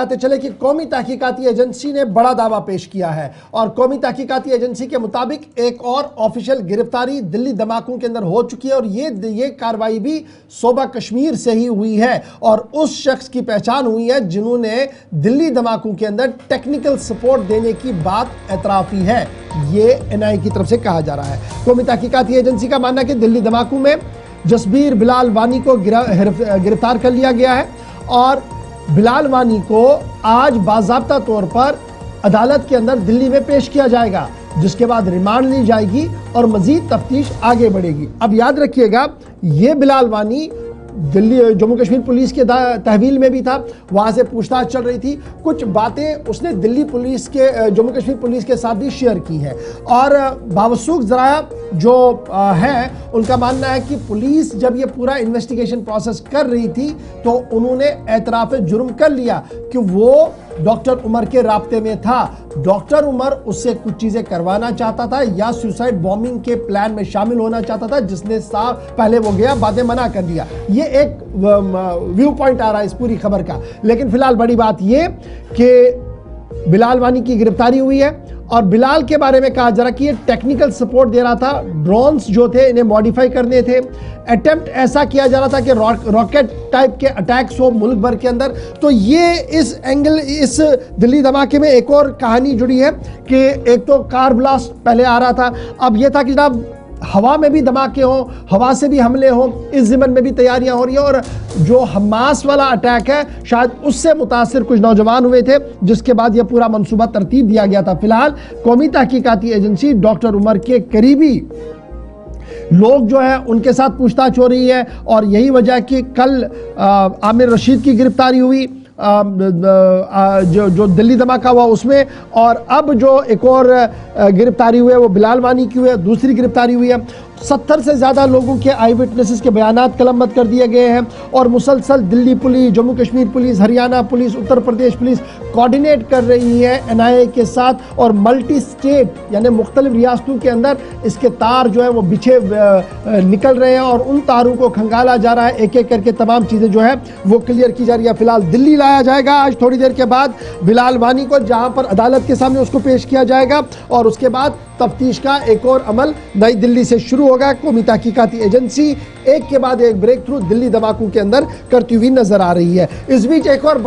आते चले कि कौमी तहकीकाती एजेंसी ने बड़ा दावा पेश किया है और कौमी तहकीकाती एजेंसी के मुताबिक एक और ऑफिशियल गिरफ्तारी दिल्ली धमाकों के अंदर हो चुकी है और ये कार्रवाई भी सूबा कश्मीर से ही हुई है और उस शख्स की पहचान हुई है जिन्होंने दिल्ली धमाकों के अंदर टेक्निकल सपोर्ट देने की बात एतराफी है। ये एनआईए की तरफ से कहा जा रहा है। कौमी तहकीकाती एजेंसी का मानना है कि दिल्ली धमाकों में जसबीर बिलाल वानी को गिरफ्तार कर लिया गया है और बिलाल वानी को आज बाज़ाब्ता तौर पर अदालत के अंदर दिल्ली में पेश किया जाएगा, जिसके बाद रिमांड ली जाएगी और मजीद तफ्तीश आगे बढ़ेगी। अब याद रखिएगा, ये बिलाल वानी दिल्ली जम्मू कश्मीर पुलिस के तहवील में भी था, वहाँ से पूछताछ चल रही थी। कुछ बातें उसने दिल्ली पुलिस के जम्मू कश्मीर पुलिस के साथ भी शेयर की है और बावसूख ज़राया जो है उनका मानना है कि पुलिस जब ये पूरा इन्वेस्टिगेशन प्रोसेस कर रही थी तो उन्होंने एतराफ़ जुर्म कर लिया कि वो डॉक्टर उमर के राब्ते में था। डॉक्टर उमर उससे कुछ चीज़ें करवाना चाहता था या सुसाइड बॉम्बिंग के प्लान में शामिल होना चाहता था, जिसने साफ पहले वो गया, बातें मना कर दिया। ये एक व्यू पॉइंट आ रहा है इस पूरी खबर का। लेकिन फिलहाल बड़ी बात ये कि बिलाल वानी की गिरफ्तारी हुई है और बिलाल के बारे में कहा जा रहा कि ये टेक्निकल सपोर्ट दे रहा था। ड्रोन्स जो थे इन्हें मॉडिफाई करने थे, अटेम्प्ट ऐसा किया जा रहा था कि रॉकेट टाइप के अटैक्स हो मुल्क भर के अंदर। तो ये इस एंगल, इस दिल्ली धमाके में एक और कहानी जुड़ी है कि एक तो कार ब्लास्ट पहले आ रहा था, अब यह था कि जनाब हवा में भी धमाके हों, हवा से भी हमले हों, इस ज़िमन में भी तैयारियां हो रही हैं। और जो हमास वाला अटैक है शायद उससे मुतासिर कुछ नौजवान हुए थे, जिसके बाद यह पूरा मंसूबा तरतीब दिया गया था। फिलहाल कौमी तहकीकाती एजेंसी डॉक्टर उमर के करीबी लोग जो है उनके साथ पूछताछ हो रही है और यही वजह है कि कल आमिर रशीद की गिरफ्तारी हुई जो दिल्ली धमाका हुआ उसमें, और अब जो एक और गिरफ्तारी हुई है वो बिलाल वानी की हुई है, दूसरी गिरफ्तारी हुई है। 70 से ज़्यादा लोगों के आई विटनेसेस के बयानात कलमबंद कर दिए गए हैं और मुसलसल Delhi police, Jammu Kashmir police, Haryana police, Uttar Pradesh police coordinate कर रही है एनआईए के साथ और मल्टी स्टेट यानी मुख्तलिफ रियासतों के अंदर इसके तार जो है वो बिछे निकल रहे हैं और उन तारों को खंगाला जा रहा है। एक एक करके तमाम चीज़ें जो है वो क्लियर की जा रही है। फिलहाल दिल्ली लाया जाएगा आज थोड़ी देर के बाद बिलाल वानी को, जहाँ पर अदालत के सामने उसको पेश किया जाएगा और उसके बाद तफ्तीश का एक और अमल नई दिल्ली से शुरू होगा। कौमी तहकीकाती एजेंसी एक के बाद एक ब्रेक थ्रू दिल्ली धमाकों के अंदर करती हुई नजर आ रही है। इस बीच एक और